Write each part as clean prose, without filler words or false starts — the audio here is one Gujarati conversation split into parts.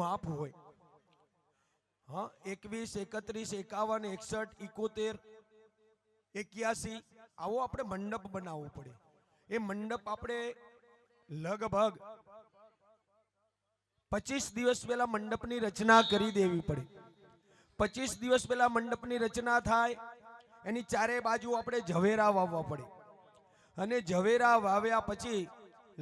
માપ હોય. હા, 21, 31, 51, 61, 71, 81 આવો આપણે મંડપ બનાવવો પડે. એ મંડપ આપણે લગભગ 25 દિવસ પહેલા મંડપની રચના કરી દેવી પડે. 25 દિવસ પહેલા મંડપની રચના થાય, એની ચારે બાજુ આપણે ઝવેરા વાવવા પડે. અને ઝવેરા વાવ્યા પછી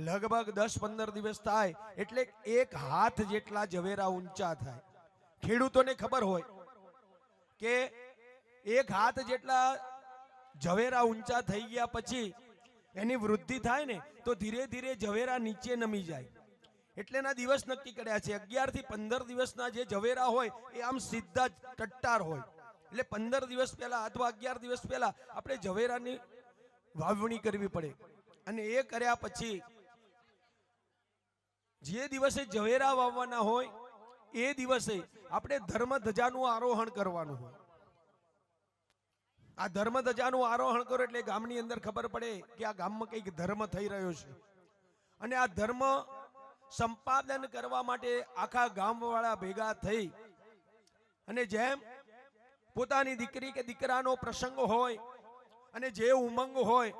લગભગ 10-15 દિવસ થાય એટલે 1 હાથ જેટલા ઝવેરા ઊંચા થાય. ખેડૂતોને ખબર હોય કે 1 હાથ જેટલા ઝવેરા ઊંચા થઈ ગયા પછી એની વૃદ્ધિ થાય ને તો ધીરે ધીરે ઝવેરા નીચે નમી જાય. એટલે એના દિવસ નક્કી કર્યા છે. 11 થી 15 દિવસના જે ઝવેરા હોય એ આમ સીધા ટટ્ટાર હોય. એટલે 15 દિવસ પહેલા અથવા 11 દિવસ પહેલા આપણે ઝવેરાની વાવણી કરવી પડે. અને એ કર્યા પછી જે દિવસે ઝવેરા વાવવાના હોય એ દિવસે આપણે ધર્મધજાનું આરોહણ કરવાનું હોય. આ ધર્મધજાનું આરોહણ કરો એટલે ગામની અંદર ખબર પડે કે આ ગામમાં કંઈક ધર્મ થઈ રહ્યો છે. અને આ ધર્મ સંપાદન કરવા માટે આખા ગામવાળા ભેગા થઈ અને જેમ પોતાની દીકરી કે દીકરાનો પ્રસંગ હોય અને જે ઉમંગ હોય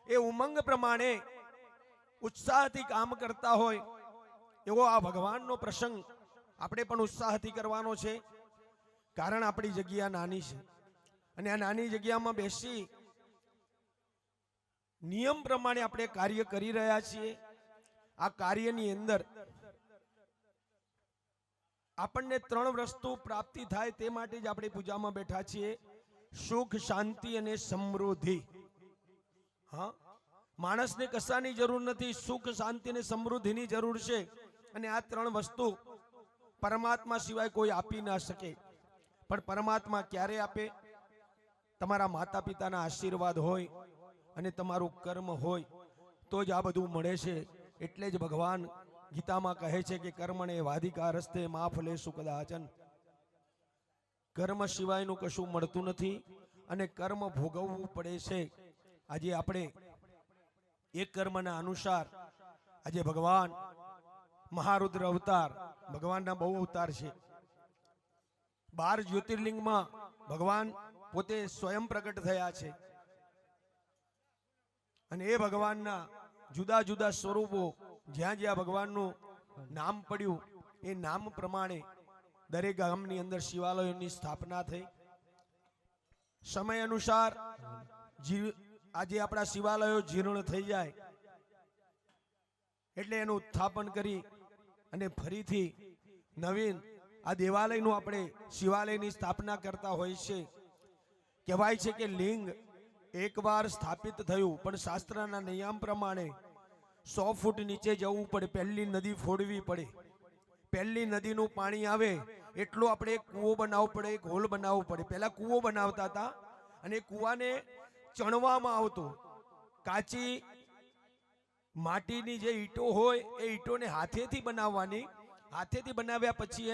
એ ઉમંગ પ્રમાણે ઉત્સાહથી કામ કરતા હોય એવો આ ભગવાનનો પ્રસંગ આપણે પણ ઉત્સાહથી કરવાનો છે. કારણ આપણી જગ્યા નાની છે અને આ નાની જગ્યામાં બેસી નિયમ પ્રમાણે આપણે કાર્ય કરી રહ્યા છીએ. આ કાર્યની અંદર આપણને 3 વસ્તુ પ્રાપ્તિ થાય તે માટે જ આપણે પૂજામાં બેઠા છીએ. સુખ, શાંતિ અને સમૃદ્ધિ. હા, માણસને કશાની જરૂર નથી, સુખ, શાંતિ અને સમૃદ્ધિની જરૂર છે. અને આ 3 વસ્તુ પરમાત્મા સિવાય કોઈ આપી ના શકે. પણ પરમાત્મા ક્યારે આપે? તમારા માતા પિતાના આશીર્વાદ હોય અને તમારું કર્મ હોય તો જ આ બધું મળે છે. એટલે જ ભગવાન ગીતામાં કહે છે કે કર્મણે વાધિકારસ્તે મા ફલેષુ કદાચન. કર્મ સિવાયનું કશું મળતું નથી અને કર્મ ભોગવવું પડે છે. આજે આપણે એક કર્મના અનુસાર આજે ભગવાન મહારુદ્ર અવતાર, ભગવાનના બહુ અવતાર છે. 12 જ્યોતિર્લિંગમાં ભગવાન પોતે સ્વયં પ્રગટ થયા છે. અને એ ભગવાનના જુદા જુદા સ્વરૂપો જ્યાં જ્યાં ભગવાનનું નામ પડ્યું એ નામ પ્રમાણે દરેક ગામની અંદર શિવાલયોની સ્થાપના થઈ. સમય અનુસાર આજે આપણા શિવાલયો જીર્ણ થઈ જાય એટલે એનું ઉત્થાપન કરી અને ફરીથી નવીન આ દેવાલયનું આપણે શિવાલયની સ્થાપના કરતા હોય છે. કહેવાય છે કે લિંગ એકવાર સ્થાપિત થયું પણ શાસ્ત્રના નિયમ પ્રમાણે 100 ફૂટ નીચે જવું પડે. પહેલી નદી ફોડવી પડે. પહેલી નદીનું પાણી આવે એટલો આપણે એક કૂવો બનાવવો પડે, એક હોલ બનાવવો પડે. પહેલા કૂવો બનાવતા હતા અને કૂવાને ચણવામાં આવતો. કાચી માટીની જે ઈંટો હોય એ ઈંટોને હાથેથી બનાવવાની. હાથેથી બનાવ્યા પછી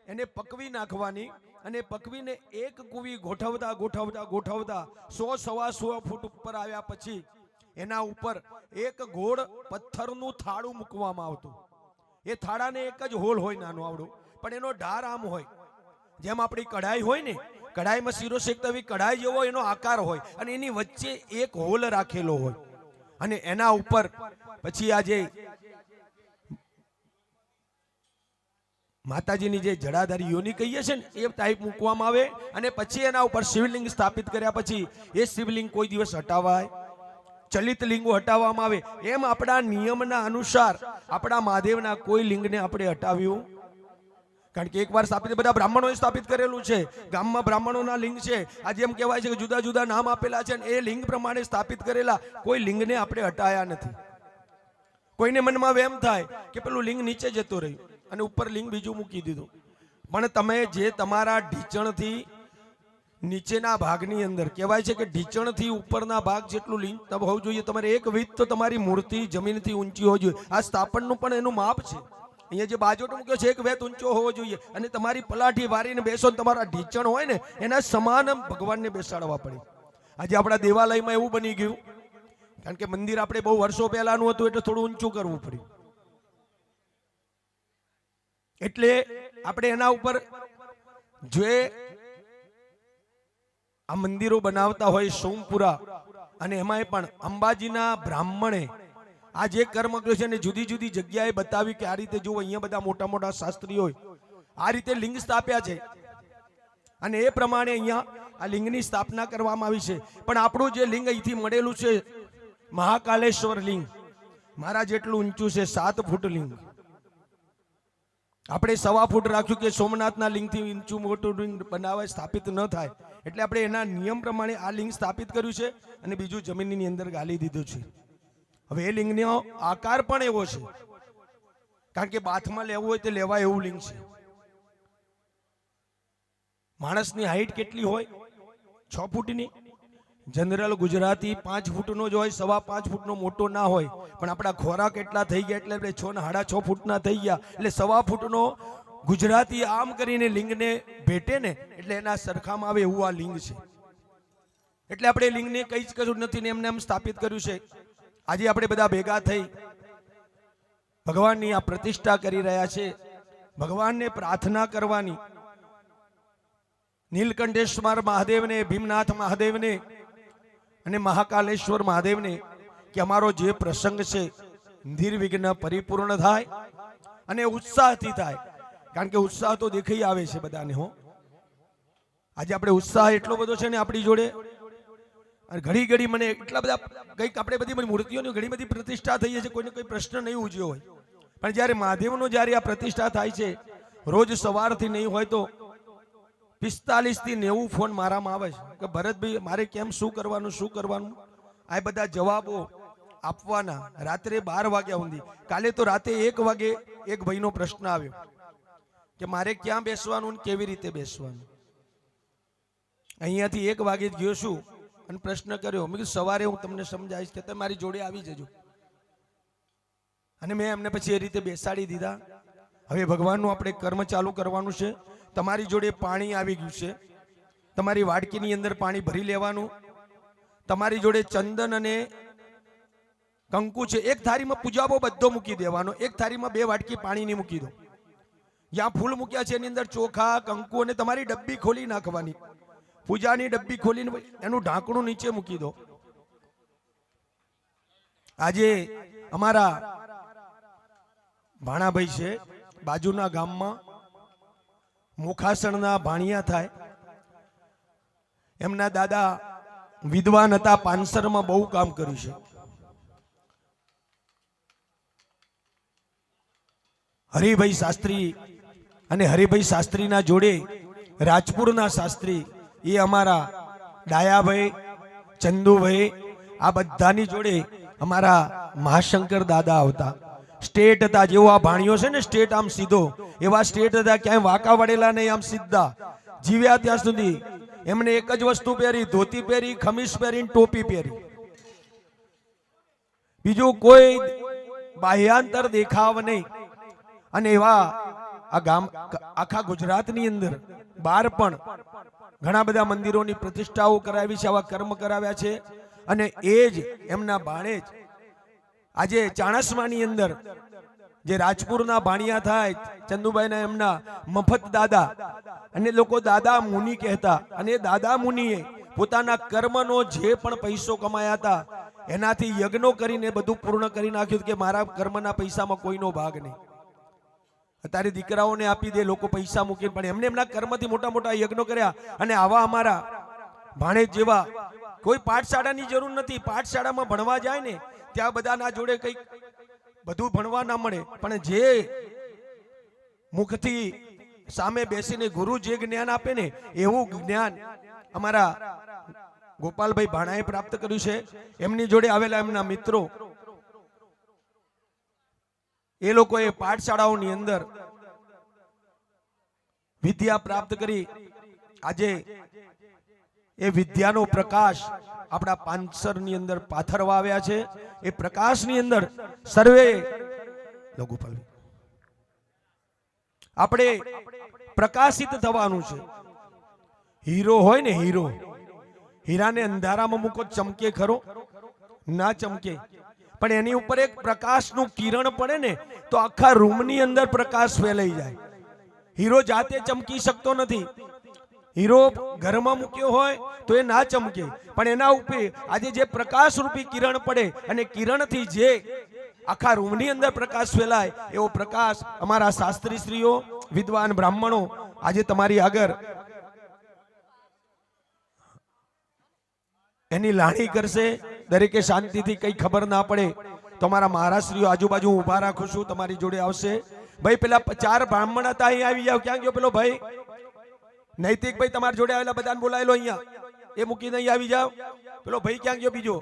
એને પકવી નાખવાની અને પકવીને એક કૂવી ગોઠવતા ગોઠવતા ગોઠવતા 100-125 ફૂટ ઉપર આવ્યા પછી એના ઉપર એક ગોળ પથ્થરનું થાળું મૂકવામાં આવતું. એ થાળાને એક જ હોલ હોય નાનો આવડો, પણ એનો ઢાર આમ હોય. જેમ આપણી કઢાઈ હોય ને, કઢાઈમાં શીરો શેકતા એવી કઢાઈ જેવો એનો આકાર હોય અને એની વચ્ચે એક હોલ રાખેલો હોય અને એના ઉપર પછી આજે માતાજીની જે જડાધારી યોની કહીએ છે ને એ ટાઈપ મૂકવામાં આવે અને પછી એના ઉપર શિવલિંગ સ્થાપિત કર્યા પછી એ શિવલિંગ કોઈ દિવસ હટાવાય, ચલિત લિંગો હટાવવામાં આવે. એમ આપણા નિયમના અનુસાર આપણા મહાદેવના કોઈ લિંગને આપણે હટાવ્યું. કારણ કે એકવાર સ્થાપિત બધા બ્રાહ્મણોએ સ્થાપિત કરેલું છે. ગામમાં બ્રાહ્મણોના લિંગ છે. આજે એમ કહેવાય છે કે જુદા જુદા નામ આપેલા છે અને એ લિંગ પ્રમાણે સ્થાપિત કરેલા કોઈ લિંગને આપણે હટાયા નથી. કોઈને મનમાં વેમ થાય કે પેલું લિંગ નીચે જતો રહ્યું અને ઉપર લિંગ બીજું મૂકી દીધું. પણ તમે જે તમારા ઢીચણથી નીચેના ભાગની અંદર કહેવાય છે કે ઢીચણથી ઉપરના ભાગ જેટલું લિંગ હોવું જોઈએ. તમારે એક વીત તો તમારી મૂર્તિ જમીનથી ઊંચી હોવી જોઈએ. આ સ્થાપનનું પણ એનું માપ છે. અહીંયા જે બાજોટ મૂક્યો છે એક વેત ઊંચો હોવો જોઈએ અને તમારી પલાઠી વારીને બેસો તમારા ઢીચણ હોય ને એના સમાન ભગવાનને બેસાડવા પડે. આજે આપણા દેવાલયમાં એવું બની ગયું કારણ કે મંદિર આપણે બહુ વર્ષો પહેલાનું હતું એટલે થોડું ઊંચું કરવું પડ્યું. એટલે આપણે એના ઉપર જે આ મંદિરો બનાવતા હોય સોમપુરા, અને એમાંય પણ અંબાજીના બ્રાહ્મણે આ જે કર્મ કર્યું છે એને જુદી જુદી જગ્યાએ બતાવી કે આ રીતે જુઓ, અહીંયા બધા મોટા મોટા શાસ્ત્રીઓ આ રીતે લિંગ સ્થાપ્યા છે, અને એ પ્રમાણે અહીંયા આ લિંગની સ્થાપના કરવામાં આવી છે. પણ આપણું જે લિંગ અહીંથી મળેલું છે મહાકાલેશ્વર લિંગ, મારા જેટલું ઊંચું છે, 7 ફૂટ લિંગ. આપણે 1.25 ફૂટ રાખ્યું કે સોમનાથના લિંગથી ઊંચું મોટું લિંગ બનાવે, સ્થાપિત ન થાય, એટલે આપણે એના નિયમ પ્રમાણે આ લિંગ સ્થાપિત કર્યું છે, અને બીજું જમીનની અંદર ગાલી દીધું છે. હવે એ લિંગનો આકાર પણ એવો છે, કારણ કે બાથમાં લેવું હોય તો લેવાય એવું લિંગ છે. માણસની હાઈટ કેટલી હોય? 6 ફૂટની. જનરલ ગુજરાતી 5 ફૂટનો જ હોય, 5.25 ફૂટનો મોટો ના હોય. પણ આપણા ખોરાક એટલા થઈ ગયા એટલે આપણે 6.5 ફૂટના થઈ ગયા, એટલે 1.25 ફૂટનો ગુજરાતી આમ કરીને લિંગને ભેટે ને એટલે એના સરખામાં આવે એવું આ લિંગ છે. એટલે આપણે લિંગને કઈ જ કશું નથી ને એમને એમ સ્થાપિત કર્યું છે. આજે આપણે બધા ભેગા થઈ ભગવાનની આ પ્રતિષ્ઠા કરી રહ્યા છે. ભગવાનને પ્રાર્થના કરવાની, નીલકંઠેશ્વર મહાદેવને, ભીમનાથ મહાદેવને અને મહાકાલેશ્વર મહાદેવને કે અમારો જે પ્રસંગ છે નિર્વિઘ્ન પરિપૂર્ણ થાય અને ઉત્સાહથી થાય. કારણ કે ઉત્સાહ તો દેખાઈ આવે છે બધાને. હો, આજે આપણે ઉત્સાહ એટલો બધો છે ને આપણી જોડે. અને ઘડી ઘડી મને એટલા બધા કંઈક આપણે બધી મૂર્તિઓની ઘણી બધી પ્રતિષ્ઠા થઈ છે, કોઈને કોઈ પ્રશ્ન નહીં ઉજ્યો હોય, પણ જ્યારે મહાદેવનો જ્યારે આ પ્રતિષ્ઠા થાય છે, રોજ સવારથી નહીં હોય તો 45 થી 90 ફોન મારામાં આવે છે કે ભરતભાઈ મારે કેમ, શું કરવાનું. આ બધા જવાબો આપવાના. રાત્રે 12 વાગ્યા સુધી. કાલે તો રાતે 1 વાગે એક ભાઈનો પ્રશ્ન આવ્યો કે મારે ક્યાં બેસવાનું ને કેવી રીતે બેસવાનું. અહીંયાથી 1 વાગે ગયો છું અને પ્રશ્ન કર્યો. મેં કીધું સવારે હું તમને સમજાવીશ કે તમે મારી જોડે આવી જજો. અને મેં એમને પછી એ રીતે બેસાડી દીધા. હવે ભગવાનનું આપણે કર્મ ચાલુ કરવાનું છે. તમારી જોડે પાણી આવી ગયું છે, તમારી વાડકીની અંદર પાણી ભરી લેવાનું. તમારી જોડે ચંદન અને કંકુ છે, એક થાળીમાં પૂજાબો બધો મૂકી દેવાનો. એક થાળીમાં 2 વાટકી પાણીની મૂકી દો. જ્યાં ફૂલ મૂક્યા છે એની અંદર ચોખા, કંકુ અને તમારી ડબ્બી ખોલી નાખવાની. પૂજાની ડબ્બી ખોલીને એનું ઢાંકણું નીચે મૂકી દો. આજે અમારા ભાણાભાઈ છે બાજુના ગામમાં, મોખાસણના ભાણિયા થાય. એમના દાદા વિદ્વાન હતા, પાનસરમાં બહુ કામ કર્યું છે. હરિભાઈ શાસ્ત્રી અને હરિભાઈ શાસ્ત્રીના જોડે રાજપુરના શાસ્ત્રી, એ અમારા ડાયાભાઈ, ચંદુભાઈ, આ બધાની જોડે અમારા મહાશંકર દાદા આવતા. સ્ટેટ હતા, જેવો આ ભાણિયો છે ને સ્ટેટ આમ સીધો, એવા સ્ટેટ હતા, ક્યાંય વાંકા વળેલા નહીં, આમ સીધા જીવ્યા ત્યાં સુધી. એમને એક જ વસ્તુ પહેરી, ધોતી પહેરી, ખમીસ પહેરી, ટોપી પહેરી. બીજું કોઈ બાહ્યાંતર દેખાવ નહીં. અને એવા આ ગામ આખા ગુજરાતની અંદર બહાર પણ ઘણા બધા મંદિરોની પ્રતિષ્ઠાઓ કરાવી છે, આવા કર્મ કરાવ્યા છે. અને એ જ એમના ભાણેજ આજે ચાણસ્માની અંદર જે રાજપુરના ભાણિયા થાય ચંદુભાઈના, એમના મફત દાદા, અને લોકો દાદા મુનિ કહેતા. અને દાદા મુનિએ પોતાના કર્મનો જે પણ પૈસો કમાયા હતા એનાથી યજ્ઞો કરીને બધું પૂર્ણ કરી નાખ્યું કે મારા કર્મના પૈસામાં કોઈનો ભાગ નહીં. અત્યારે દીકરાઓને આપી દે લોકો પૈસા મૂકીને, પણ એમને એમના કર્મથી મોટા મોટા યજ્ઞો કર્યા. અને આવા અમારા ભાણેજ જેવા કોઈ પાઠશાળાની જરૂર નથી. પાઠશાળામાં ભણવા જાય ને ત્યાં બધાના જોડે કંઈક બધું ભણવા ના મળે, પણ જે મુખથી સામે બેસીને ગુરુ જે જ્ઞાન આપે ને એવું જ્ઞાન અમારા ગોપાલભાઈ ભાણાએ પ્રાપ્ત કર્યું છે. એમની જોડે આવેલા એમના મિત્રો, એ લોકોએ પાઠશાળાઓની અંદર વિદ્યા પ્રાપ્ત કરી. આજે એ વિદ્યાનો પ્રકાશ આપણા પાંચસરની અંદર પાથરવા આવ્યા છે. એ પ્રકાશની અંદર સર્વે આપણે પ્રકાશિત થવાનું છે. હીરો હોય ને, હીરાને અંધારામાં મૂકો ચમકે ખરો? ના ચમકે. પણ એની ઉપર એક પ્રકાશનું કિરણ પડે ને તો આખા રૂમની અંદર પ્રકાશ ફેલાઈ જાય. હીરો જાતે ચમકી શકતો નથી. હીરો ઘરમાં મૂક્યો હોય તો એ ના ચમકે, પણ એના ઉપર આજે જે પ્રકાશ રૂપી કિરણ પડે અને કિરણથી જે આખા રૂમની અંદર પ્રકાશ ફેલાય, એવો પ્રકાશ અમારા શાસ્ત્રી શ્રીઓ, વિદ્વાન બ્રાહ્મણો આજે તમારી આગળ એની લાણી કરશે. દરેકે શાંતિથી કઈ ખબર ના પડે તો અમારા મહારાજશ્રીઓ આજુબાજુ ઊભા રાખું છું, તમારી જોડે આવશે. ભાઈ પેલા 4 બ્રાહ્મણ હતા, અહીં આવી જાવ. ક્યાં ગયો પેલો ભાઈ નૈતિક ભાઈ? તમારી જોડે આવેલા બધાને બોલાયેલો અહીંયા, એ મૂકીને અહીં આવી જાવ. પેલો ભાઈ ક્યાં ગયો બીજો?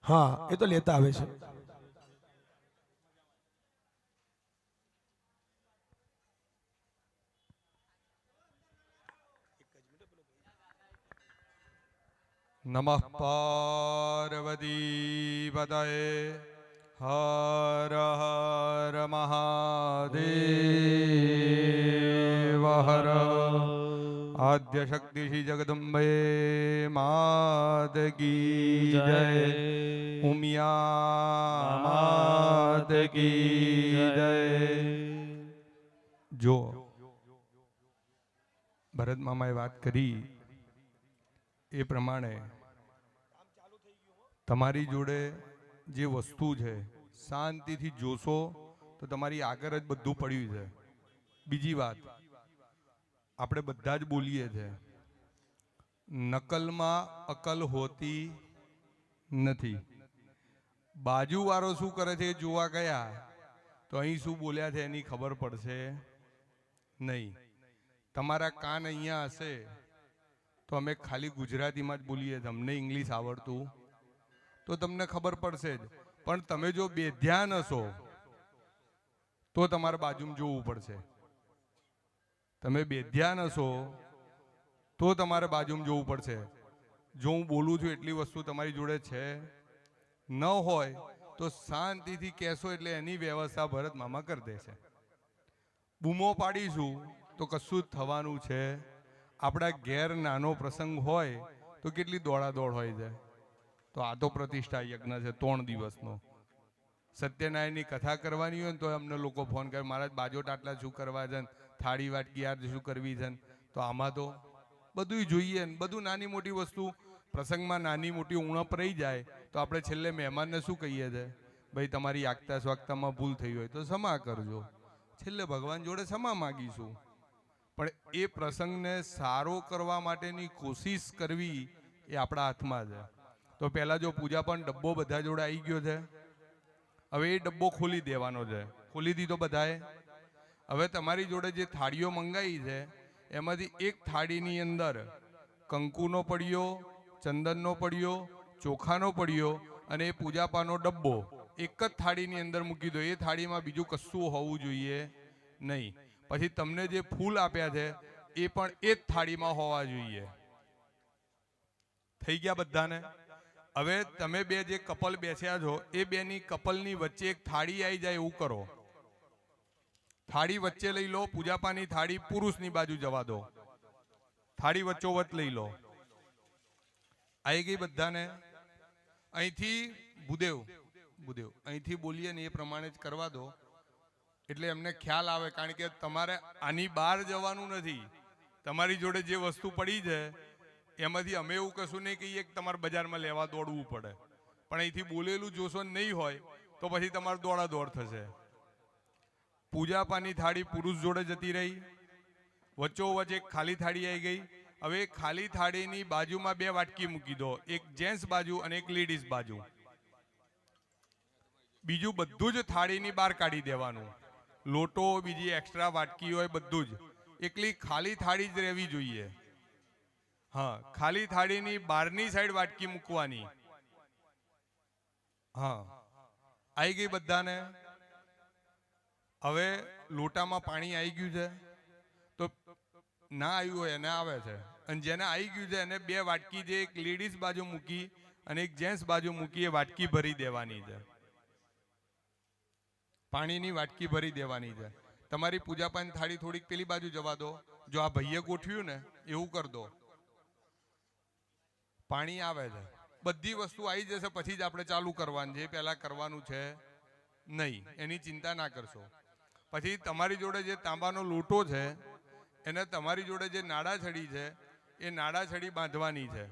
હા, એ તો લેતા આવે છે. નમઃ પાર્વતી પતયે હર હર મહાદેવ હર. આદ્ય શક્તિ શ્રી જગદંબે માત કી જય. ઉમિયા માત કી જય. જો ભરત મામાએ વાત કરી એ પ્રમાણે તમારી જોડે જે વસ્તુ છે શાંતિથી જોશો તો તમારી આગળ જ બધું પડ્યું છે. બીજી વાત, આપણે બધા જ બોલીએ છે, નકલમાં અકલ હોતી નથી. બાજુવાળો શું કરે છે એ જોવા ગયા તો અહીં શું બોલ્યા છે એની ખબર પડશે નહીં. તમારા કાન અહીંયા હશે તો અમે ખાલી ગુજરાતીમાં જ બોલીએ, તમને ઇંગ્લિશ આવડતું તો તમને ખબર પડશે જ. પણ તમે જો બેધ્યાન હશો તો તમારે બાજુમાં જોવું પડશે. તમે બેધ્યાન હશો તો તમારે બાજુમાં જોવું પડશે. જો હું બોલું છું એટલી વસ્તુ તમારી જોડે છે ન હોય તો શાંતિથી કહેશો એટલે એની વ્યવસ્થા ભરત મામા કરી દેશે. બૂમો પાડીશું તો કશું જ થવાનું છે. આપણા ઘેર નાનો પ્રસંગ હોય તો કેટલી દોડાદોડ હોય છે. તો આ તો પ્રતિષ્ઠા યજ્ઞ છે 3 દિવસનો. સત્યનારાયણની કથા કરવાની હોય ને તો અમને લોકો ફોન કરે, મહારાજ બાજોટ આટલા શું કરવા છે, થાળી વાટકી યાર શું કરવી છે. તો આમાં તો બધું જોઈએ ને, બધું નાની મોટી વસ્તુ પ્રસંગમાં નાની મોટી ઉણપ રહી જાય તો આપણે છેલ્લે મહેમાનને શું કહીએ છીએ, ભાઈ તમારી આગતા સ્વાગતામાં ભૂલ થઈ હોય તો ક્ષમા કરજો. છેલ્લે ભગવાન જોડે ક્ષમા માગીશું. પણ એ પ્રસંગને સારો કરવા માટેની કોશિશ કરવી એ આપણા હાથમાં છે. તો પહેલા જો પૂજા પણ ડબ્બો બધા જોડે આવી ગયો છે, હવે એ ડબ્બો ખોલી દેવાનો છે. ખોલી દીધો બધાએ. હવે તમારી જોડે જે થાળીઓ મંગાવી છે એમાંથી એક થાળીની અંદર કંકુનો પડ્યો, ચંદનનો પડ્યો, ચોખાનો પડ્યો અને એ પૂજાપાનો ડબ્બો એક જ થાળીની અંદર મૂકી દો. એ થાળીમાં બીજું કશું હોવું જોઈએ નહીં. પછી તમને જે ફૂલ આપ્યા છે એ પણ એ જ થાળીમાં હોવા જોઈએ. થઈ ગયા બધાને? હવે તમે બે જે કપલ બેસ્યા છો એ બેની કપલની વચ્ચે એક થાળી આવી જાય એવું કરો. થાળી વચ્ચે લઈ લો, પૂજાપાની થાળી પુરુષની બાજુ જવા દો, થાળી વચ્ચોવચ લઈ લો. આવી ગઈ બધાને? અહીંથી ભૂદેવ અહીંથી બોલીએ ને એ પ્રમાણે જ કરવા દો એટલે એમને ખ્યાલ આવે. કારણ કે તમારે આની બહાર જવાનું નથી. તમારી જોડે જે વસ્તુ પડી છે એમાંથી અમે એવું કશું નહીં કહીએ કે તમારે બજારમાં લેવા દોડવું પડે, પણ અહીંથી બોલેલું જોશો નહીં હોય તો પછી તમારે દોડાદોડ થશે. પૂજાપાની થાળી પુરુષ જોડે જતી રહી, વચ્ચોવચ એક ખાલી થાળી આવી ગઈ. હવે ખાલી થાળીની બાજુમાં 2 વાટકી મૂકી દો, એક જેન્ટ્સ બાજુ અને એક લેડીઝ બાજુ. બીજું બધું જ થાળીની બહાર કાઢી દેવાનું. લોટો, બીજી એક્સ્ટ્રા વાટકી હોય બધું જ. એકલી ખાલી થાળી જ રહેવી જોઈએ. હા, ખાલી થાળીની બહારની સાઈડ વાટકી મૂકવાની. હા, આવી ગઈ બધાને? હવે લોટામાં પાણી આવી ગયું છે તો ના આવ્યું હોય એને આવે છે, અને જેને આવી ગયું છે એને 2 વાટકી જે એક લેડીઝ બાજુ મૂકી અને એક જેન્ટ્સ બાજુ મૂકી એ વાટકી ભરી દેવાની છે. પાણીની વાટકી ભરી દેવાની છે. તમારી પૂજાપાની થાળી થોડીક પેલી બાજુ જવા દો. જો આ ભાઈએ ગોઠવ્યું ને એવું કર દો. પાણી આવે છે, બધી વસ્તુ આવી જશે પછી જ આપણે ચાલુ કરવાનું છે. પહેલા કરવાનું છે નહીં, એની ચિંતા ના કરશો. પછી તમારી જોડે જે તાંબાનો લોટો છે એને તમારી જોડે જે નાડાછડી છે એ નાડાછડી બાંધવાની છે.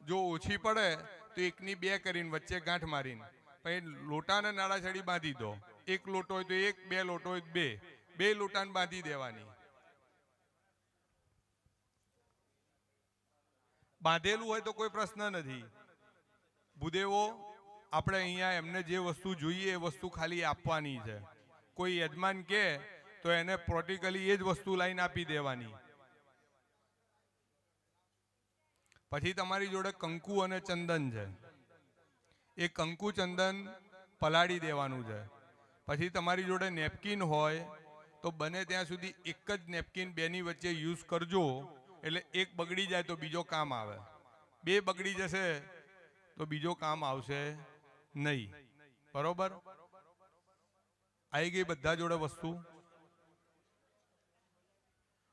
જો ઓછી પડે તો એકની બે કરીને વચ્ચે ગાંઠ મારીને પછી લોટાને નાડાછડી બાંધી દો. એક લોટો હોય તો એક, બે લોટો હોય તો બે લોટાને બાંધી દેવાની. બાંધેલું હોય તો કોઈ પ્રશ્ન નથી. ભૂદેવો આપણે અહીંયા એમને જે વસ્તુ જોઈએ એ વસ્તુ ખાલી આપવાની છે. કોઈ યજમાન કે તો એને પ્રોક્ટિકલી એ જ વસ્તુ લાઈને આપી દેવાની. પછી તમારી જોડે કંકુ અને ચંદન છે. એ કંકુ ચંદન પલાળી દેવાનું છે. પછી તમારી જોડે નેપકિન હોય તો બને ત્યાં સુધી એક જ નેપકિન બેની વચ્ચે યુઝ કરજો, એટલે એક બગડી જાય તો બીજો કામ આવે. બે બગડી જશે તો બીજો કામ આવશે નહીં. બરોબર? આવી ગઈ બધા જોડે વસ્તુ?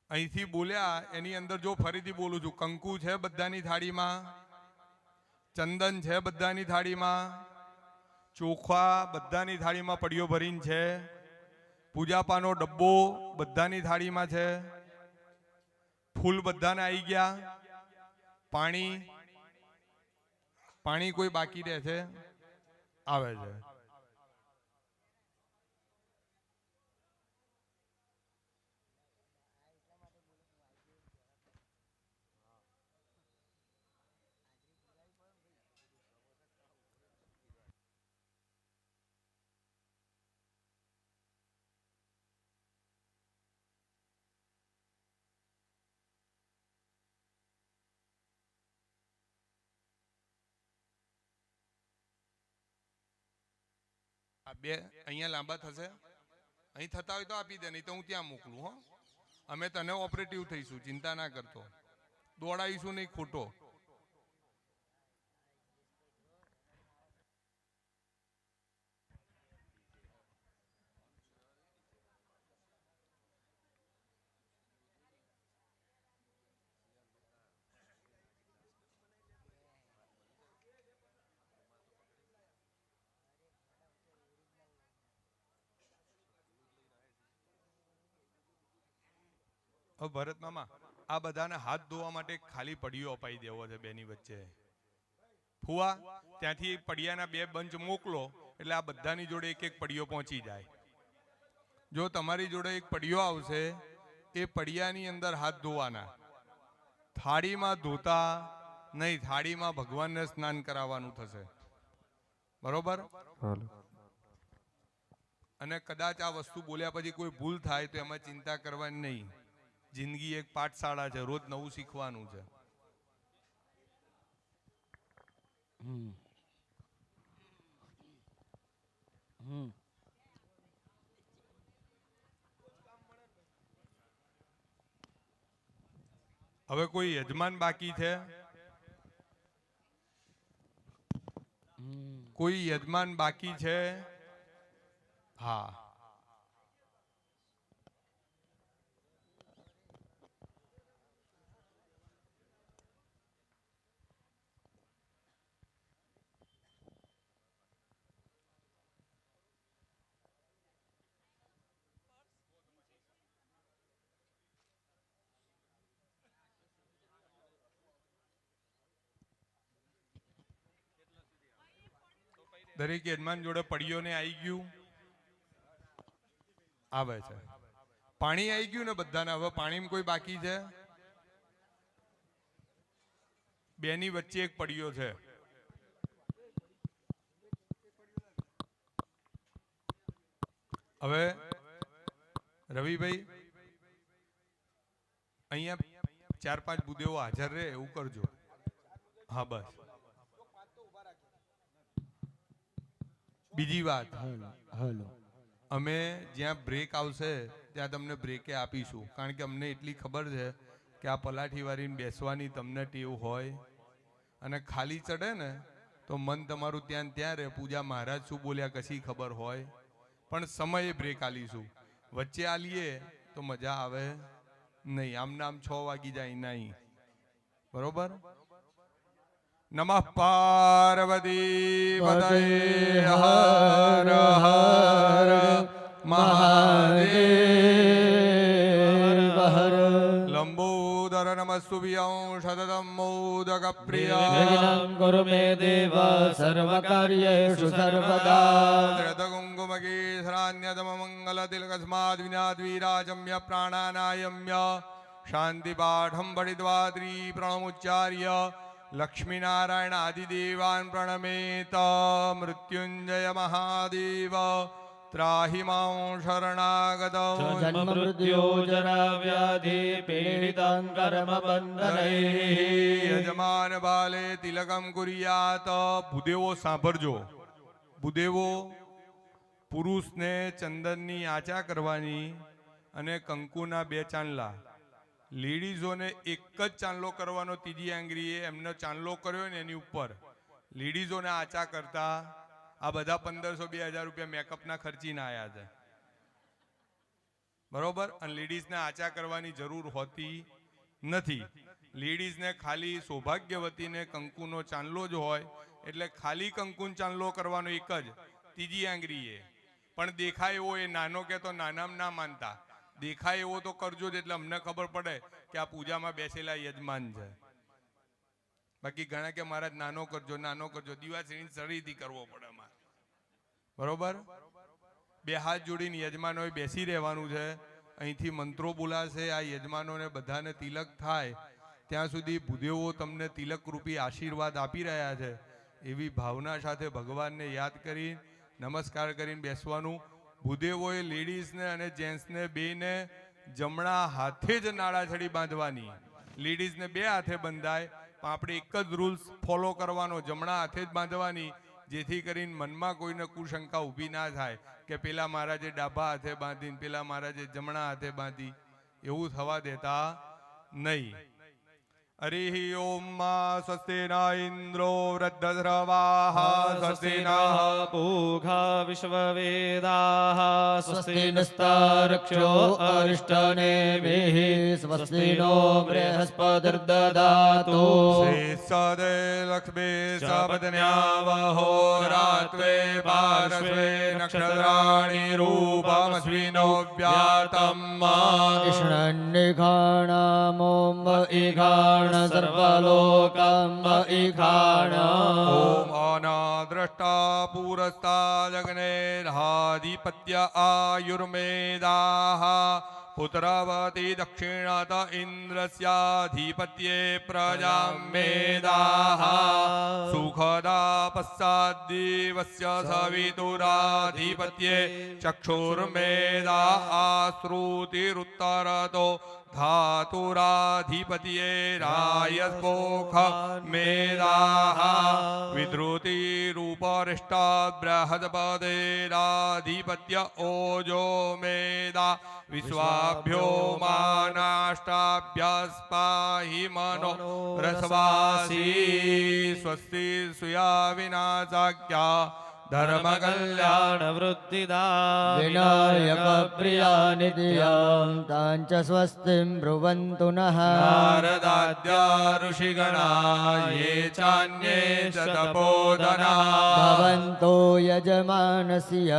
અહીંથી બોલ્યા એની અંદર જો ફરીથી બોલું છું, કંકુ છે બધાની થાળીમાં, ચંદન છે બધાની થાળીમાં, ચોખા બધાની થાળીમાં પડીઓ ભરીને છે, પૂજાપાનો ડબ્બો બધાની થાળીમાં છે, ફૂલ બધાને આવી ગયા, પાણી કોઈ બાકી રહે છે? આવે છે. આ બે અહીંયા લાંબા થશે? અહીં થતા હોય તો આપી દે, નહીં તો હું ત્યાં મોકલું. હો, અમે તને ઓપરેટિવ થઈશું, ચિંતા ના કરતો. દોડાવીશું નહીં ખોટો. ભરત મામા, આ બધાને હાથ ધોવા માટે ખાલી પડીઓ અપાઈ દેવો છે બેની વચ્ચે. ફુવા, ત્યાંથી પડિયાના બે બંચ મોકલો એટલે આ બધાની જોડે એક એક પડીઓ પહોંચી જાય. જો તમારી જોડે એક પડીઓ આવશે, એ પડિયાની અંદર હાથ ધોવાના. થાળીમાં ધોતા નહીં, થાળીમાં ભગવાનને સ્નાન કરાવવાનું થશે. બરોબર? અને કદાચ આ વસ્તુ બોલ્યા પછી કોઈ ભૂલ થાય તો એમાં ચિંતા કરવાની નહીં. જિંદગી એક પાઠશાળા છે, રોજ નવું શીખવાનું છે. હવે કોઈ યજમાન બાકી છે? કોઈ યજમાન બાકી છે? હા. દરેક યજમાન જોડે પડીઓને આવી ગયું? આવે છે. પાણી આવી ગયું ને બધાને? હવે પાણીમાં કોઈ બાકી છે? બેની વચ્ચે એક પડીઓ છે. હવે રવિભાઈ, અહીંયા 4-5 બુદેવો હાજર રહે એવું કરજો. હા, બસ. બીજી વાત, અમે જ્યાં બ્રેક આવશે ત્યાં તમને બ્રેકે આપીશું, કારણ કે અમને એટલી ખબર છે કે આ પલાઠી વાળીને બેસવાની તમને ટેવ હોય, અને ખાલી ચડે ને તો મન તમારું ત્યાં ત્યાં રહે. પૂજા મહારાજ શું બોલ્યા કશી ખબર હોય, પણ સમયે બ્રેક આલીશું. વચ્ચે આલીએ તો મજા આવે નહીં. આમને આમ 6 વાગી જાય નહીં. બરોબર? નમઃ પાર્વતી પતયે હર હર મહાદેવ હર લંબોદર નમસ્તુભ્યં સતતમ મોદક પ્રિય વિઘ્नं કુરુ મે દેવ સર્વકાર્યેષુ સર્વદા ધૃતકુંકુમકેસરાન્યતમ મંગલતિલકસ્માદ વિનાદ્વીરાજમ્ય પ્રાણાનાયમ્ય શાંતિપાઠં પઠિત્વાત્રી પ્રણમુચ્ચાર્ય લક્ષ્મીનારાયણ આદિદેવાન પ્રણમેત મૃત્યુંજય મહાદેવ ત્રાહિ માં શરણાગતં જન્મ મૃત્યુ જરા વ્યાધિ પીડિतं કર્મ બંધનૈઃ યજમાન બાલે તિલકમ કુર્યાત. ભૂદેવો સાંભળજો. ભૂદેવો પુરુષને ચંદનની આચા કરવાની અને કંકુના 2 ચાંદલા. લેડીઝોને એક જ ચાંદલો કરવાનો ત્રીજી આંગળીએ એમનો ચાંદલો કર્યો ને એની ઉપર લેડીઝોને આચા કરતા આ બધા 1500-2000 રૂપિયા મેકઅપના ખર્ચીને આવ્યા છે. બરોબર. અને લેડીઝને આચા કરવાની જરૂર હોતી નથી. લેડીઝને ખાલી સૌભાગ્યવતીને કંકુનો ચાંદલો જ હોય એટલે ખાલી કંકુન ચાંદલો કરવાનો એક જ ત્રીજી આંગળીએ. પણ દેખાય એવો એ નાનો કે તો નાનામાં ના માનતા, દેખાય એવો તો કરજો જ એટલે અમને ખબર પડે કે આ પૂજામાં બેસેલા યજમાન છે. બાકી ઘણા કે મહારાજ નાનો કરજો દિવાસળીની સળીથી કરવો પડે અમારે. બરોબર. 2 હાથ જોડીને યજમાનોએ બેસી રહેવાનું છે. અહીંથી મંત્રો બોલાશે. આ યજમાનોને બધાને તિલક થાય ત્યાં સુધી ભૂદેવો તમને તિલક રૂપી આશીર્વાદ આપી રહ્યા છે. એવી ભાવના સાથે ભગવાનને યાદ કરી નમસ્કાર કરીને બેસવાનું. ભૂદેવોએ લેડીઝને અને જેન્ટ્સને બેને જમણા હાથે જ નાળાછડી બાંધવાની. લેડીઝને 2 હાથે બંધાય પણ આપણે એક જ રૂલ્સ ફોલો કરવાનો, જમણા હાથે જ બાંધવાની, જેથી કરીને મનમાં કોઈને કુશંકા ઊભી ના થાય કે પેલા મહારાજે ડાબા હાથે બાંધીને પેલા મહારાજે જમણા હાથે બાંધી. એવું થવા દેતા નહીં. હરિ ઓમ માં સ્વસ્તિ ન ઇન્દ્રો વૃદ્ધસ્રવાઃ સ્વસ્તિ ન પૂષા વિશ્વવેદાઃ સ્વસ્તિ નસ્તારક્ષો અરિષ્ટનેમિઃ સ્વસ્તિ નો બૃહસ્પતિર્દધાતુ સદે લક્ષ્મી સપત્ન્યાવહો રાત્રે પાર્શ્વે નક્ષત્રાણિ રૂપમસ્મિનો વ્યાતમ ઈષ્ણન્નિઘાણામોમ ઈઘાણ સર્વલોકમ ઈઘાણ ઓમ અનાદ્રષ્ટા પુરસ્તાદગ્નેર્હાધિપત્ય આયુર્મેદાઃ પુત્રવતી દક્ષિણત ઇન્દ્રસ્યાધિપત્યે પ્રજાં મેદાઃ સુખદા પશ્ચાદ્દેવસ્ય સવિતુરાધિપત્યે ચક્ષુર્મેદા આશ્રુતિરુત્તરતો धातुराधिपतिये रायस्पोख मेदाः विद्रुतिरूपरिष्टात् बृहस्पतिराधिपत्य ओजो मेदा विश्वाभ्यो मानाष्टाभ्यस्पाहि मनो रसवासी स्वस्ति सुया विनाशाख्या धर्म कल्याण वृद्धिदा विनायक प्रिया नित्यां तांच स्वस्तिं ब्रुवन्तु नः नारदाद्या ऋषिगणा ये चान्ये च तपोधना भवन्तो यजमानस्य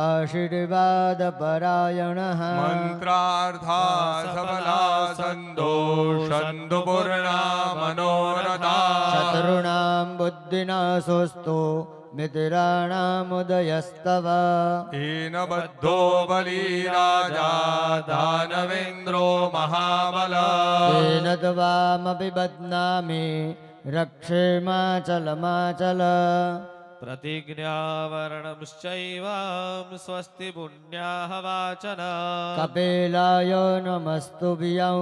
आशीर्वादपरायणः मंत्रार्था सबला संदो पूर्णा मनोरथा शत्रूणां बुद्धिनाशोऽस्तु मित्राणामुदयस्तव येन बद्धो बली राजा दानवेन्द्रो महाबल तेन त्वामपि बध्नामि रक्षेमाचलमाचल प्रतिज्ञावरणश्चैवां स्वस्ति पुण्याः वाचन कपिलाय नमस्तुभ्यं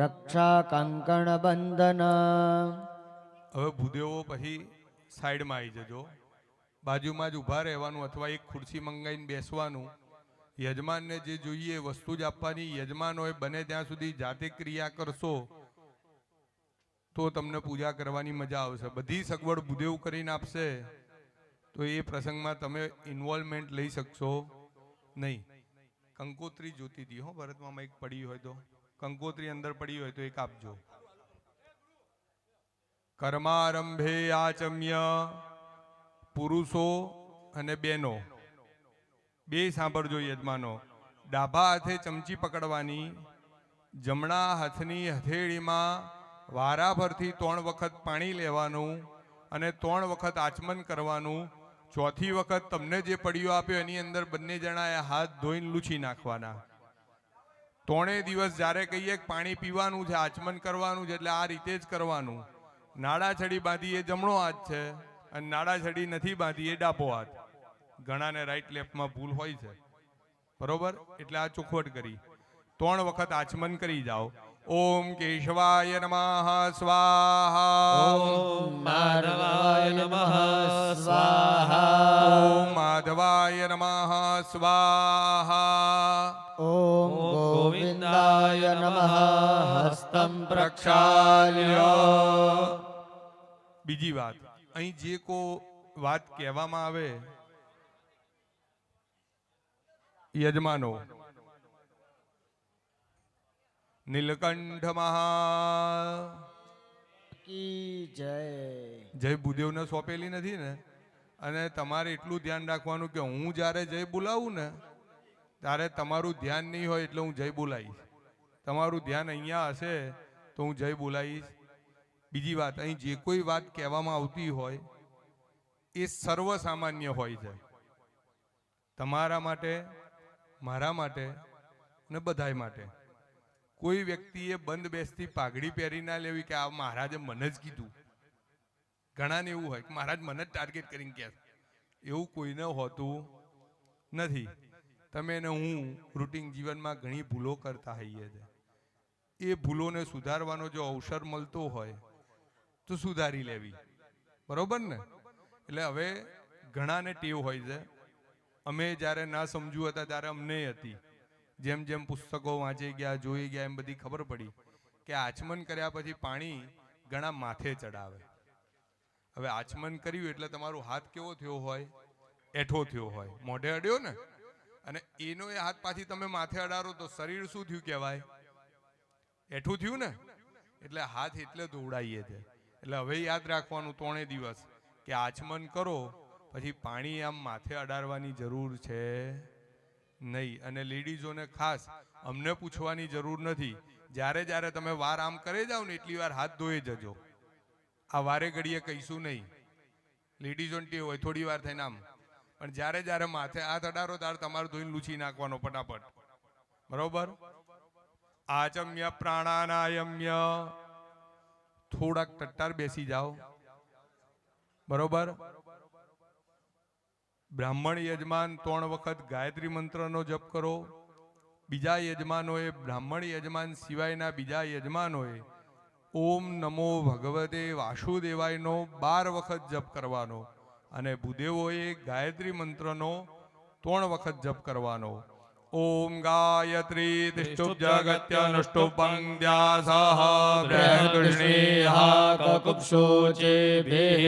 रक्षा कंकणबंधन હવે ભૂદેવો પછી સાઈડમાં આવી જજો, બાજુમાં જ ઊભા રહેવાનું અથવા એક ખુરશી મંગાવીને બેસવાનું. યજમાનને જે જોઈએ એ વસ્તુ જ આપવાની. યજમાનોએ બને ત્યાં સુધી જાતે ક્રિયા કરશો તો તમને પૂજા કરવાની મજા આવશે. બધી સગવડ ભૂદેવ કરીને આપશે તો એ પ્રસંગમાં તમે ઇન્વોલ્વમેન્ટ લઈ શકશો નહીં. કંકોત્રી જોતી હતી હો ભરતમાં, એક પડી હોય તો કંકોત્રી અંદર પડી હોય તો એક આપજો. કર્મારંભે આચમ્ય પુરુષો અને બહેનો બે સાંભળજો યજમાનો. ડાબા હાથે ચમચી પકડવાની, જમણા હાથની હથેળીમાં વારાફરથી 3 વખત પાણી લેવાનું અને 3 વખત આચમન કરવાનું. ચોથી વખત તમને જે પડ્યો આપ્યો એની અંદર બંને જણાએ હાથ ધોઈને લૂછી નાખવાના. 3 દિવસ જ્યારે કહીએ કે પાણી પીવાનું છે, આચમન કરવાનું છે, એટલે આ રીતે જ કરવાનું. નાડા છડી બાંધી એ જમણો હાથ છે અને નાડા છડી નથી બાંધી એ ડાબો હાથ. ઘણાને રાઈટ લેફ્ટમાં ભૂલ હોય છે, બરોબર? એટલે આ ચોખવટ કરી. 3 વખત આચમન કરી જાઓ. ઓમ કેશવાય નમઃ સ્વાહા. ઓમ માધવાય નમઃ સ્વાહા. ઓમ માધવાય નમઃ સ્વાહા. ઓમ ગોવિંદાય નમઃ હસ્તં પ્રક્ષાલ્ય. બીજી વાત, અહીં જે કો વાત કહેવામાં આવે, યજમાનો નીલકંઠ મહા કી જય. જય ભૂદેવને સોંપેલી નથી ને. અને તમારે એટલું ધ્યાન રાખવાનું કે હું જ્યારે જય બોલાવું ને ત્યારે તમારું ધ્યાન નહીં હોય એટલે હું જય બોલાવીશ. તમારું ધ્યાન અહીંયા હશે તો હું જય બોલાવીશ. બીજી વાત, અહીં જે કોઈ વાત કહેવામાં આવતી હોય એ સર્વસામાન્ય હોય છે. તમારા માટે, મારા માટે અને બધાય માટે. કોઈ વ્યક્તિએ બંધ બેસતી પાઘડી પહેરી ના લેવી કે આ મહારાજે મને જ કીધું. ઘણાને એવું હોય કે મહારાજ મને જ ટાર્ગેટ કરીને કહે. એવું કોઈને હોતું નથી. તમે ને હું રૂટીન જીવનમાં ઘણી ભૂલો કરતા હોઈએ છીએ. એ ભૂલોને સુધારવાનો જો અવસર મળતો હોય તો સુધારી લેવી, બરોબર ને? એટલે હવે ઘણાને ટેવ હોય છે. અમે જ્યારે ના સમજ્યું હતા ત્યારે અમને હતી. જેમ જેમ પુસ્તકો વાંચી ગયા, જોઈ ગયા, એમ બધી ખબર પડી કે આચમન કર્યા પછી પાણી ઘણા માથે ચડાવે. હવે આચમન કર્યું એટલે તમારો હાથ કેવો થયો હોય? એઠો થયો હોય, મોઢે અડ્યો ને. અને એનો એ હાથ પાછી તમે માથે અડારો તો શરીર શું થયું કહેવાય? એઠું થયું ને. એટલે હાથ એટલે દોડાઈએ છે. એટલે હવે યાદ રાખવાનું 3 દિવસ કે આચમન કરો પછી પાણી આમ માથે અડાડવાની જરૂર છે નહીં. અને લેડીઝોને ખાસ અમને પૂછવાની જરૂર નથી. જ્યારે જ્યારે તમે વાર આમ કરે જાઓ ને એટલી વાર હાથ ધોઈ જજો. આ વારે ઘડીએ કહીશું નહીં. લેડીઝોને ટેવ હોય થોડી વાર થઈને આમ, પણ જ્યારે જ્યારે માથે હાથ અડાડો ત્યારે તમારે ધોઈને લૂછી નાખવાનો ફટાફટ, બરોબર? આચમ્ય પ્રાણાનાયમ્ય. થોડાક ટટ્ટાર બેસી જાઓ, બરોબર? બ્રાહ્મણ યજમાન 3 વખત ગાયત્રી મંત્રનો જપ કરો. બીજા યજમાનોએ, બ્રાહ્મણ યજમાન સિવાયના બીજા યજમાનોએ ઓમ નમો ભગવતે વાસુદેવાયનો 12 વખત જપ કરવાનો. અને ભૂદેવોએ ગાયત્રી મંત્રનો 3 વખત જપ કરવાનો. ઓમ ગાયત્રી તિષ્ઠુભ જગત્યનુષ્ઠુભં દ્યાસઃ બ્રહ્મણેહ કકુક્ષોચેભિઃ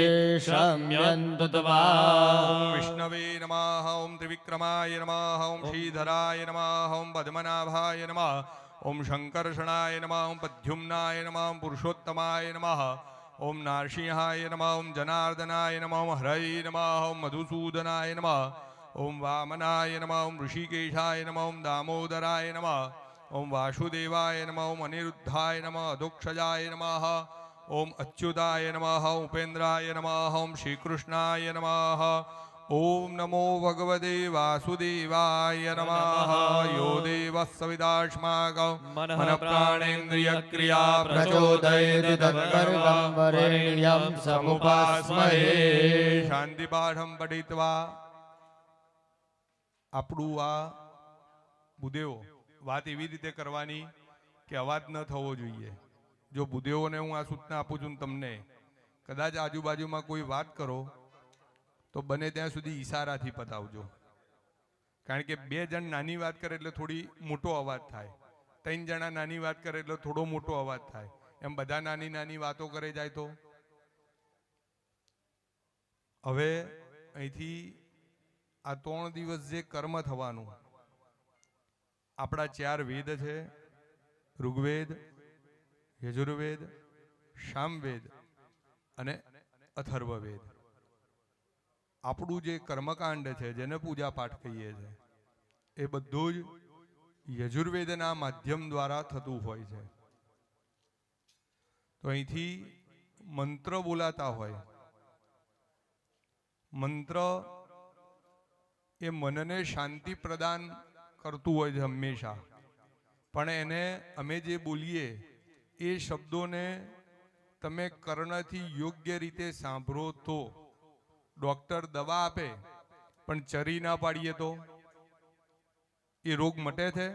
શમ્યન્તુ ત્વા. વિષ્ણવે નમઃ. ઓમ ત્રિવિક્રમાય નમઃ. ઓમ શ્રીધરાય નમઃ. ઓમ પદ્મનાભાય નમઃ. ઓમ શંકર્ષણાય નમઃ. ઓમ પદ્યુમ્નાય નમઃ. ઓમ પુરુષોત્તમાય નમઃ. ઓમ નારસિંહાય નમઃ. ઓમ જનાર્દનાય નમઃ. ઓમ હરય નમઃ. ઓમ મધુસૂદનાય નમઃ. ઓમ વામનાય નમઃ. ઓમ ઋષિકેશાય નમઃ. ઓમ દામોદરાય નમઃ. ઓમ વાસુદેવાય નમઃ. ઓમ અનિરુદ્ધાય નમઃ. અધોક્ષજાય નમઃ. ઓમ અચ્યુતાય નમઃ. ઉપેન્દ્રાય નમઃ. ઓમ શ્રીકૃષ્ણાય નમઃ. ઓમ નમો ભગવતે વાસુદેવાય નમઃ. યો દેવઃ સવિતાસ્માકં મનઃ પ્રાણેન્દ્રિય ક્રિયા પ્રચોદયતિ તત્કર્મં વરેણ્યં સમુપાસ્મહે. શાંતિ પાઠમ પઠિત્વા. આપણું આ ભૂદેવો વાત એવી રીતે કરવાની કે અવાજ ન થવો જોઈએ. જો ભૂદેવોને હું આ સૂચના આપું છું તમને, કદાચ આજુબાજુમાં કોઈ વાત કરો તો બને ત્યાં સુધી ઈશારાથી પતાવજો. કારણ કે 2 જણ નાની વાત કરે એટલે થોડી મોટો અવાજ થાય, 3 જણા નાની વાત કરે એટલે થોડો મોટો અવાજ થાય. એમ બધા નાની નાની વાતો કરે જાય તો. હવે અહીંથી આ 3 દિવસ જે કર્મ થવાનું, આપણા 4 વેદ છે, ઋગ્વેદ, યજુર્વેદ, સામવેદ અને અથર્વવેદ. આપણું જે કર્મકાંડ છે જેને પૂજા પાઠ કહીએ છીએ, એ બધું જ યજુર્વેદના માધ્યમ દ્વારા થતું હોય છે. તો અહીંથી મંત્ર બોલાતા હોય. મંત્ર એ મનને શાંતિ પ્રદાન કરતું હોય છે હંમેશા. પણ એને અમે જે બોલીએ એ શબ્દોને તમે કર્ણથી યોગ્ય રીતે સાંભળો તો. ડોક્ટર દવા આપે પણ ચરી ના પાડીએ તો એ રોગ મટે છે?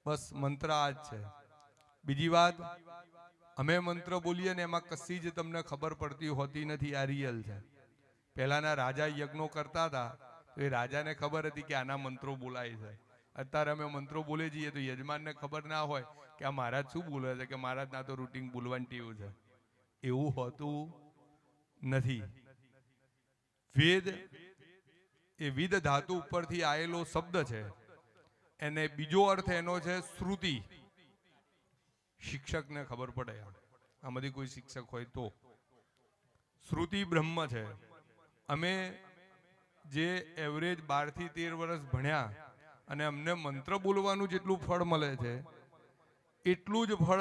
બસ મંત્ર આ જ છે. બીજી વાત, અમે મંત્ર બોલીએ ને એમાં કશી જ તમને ખબર પડતી હોતી નથી. આ રિયલ છે. પહેલાના રાજા યજ્ઞો કરતા હતા તો એ રાજાને ખબર હતી કે આના મંત્રો બોલાય છે. અત્યારે અમે મંત્રો બોલે જઈએ તો યજમાનને ખબર ના હોય કે આ મહારાજ શું બોલે છે, કે મહારાજ ના તો રૂટીન બોલવાની ટેવ છે. એવું હોતું નથી. વેદ એ વિદ ધાતુ ઉપરથી આવેલો શબ્દ છે. એને બીજો અર્થ એનો છે શ્રુતિ. શિક્ષકને ખબર પડે, આમાંથી કોઈ શિક્ષક હોય તો. શ્રુતિ બ્રહ્મ છે. અમે જે એવરેજ 12 થી 13 વર્ષ ભણ્યા અને અમને મંત્ર બોલવાનું જેટલું ફળ મળે છે એટલું જ ફળ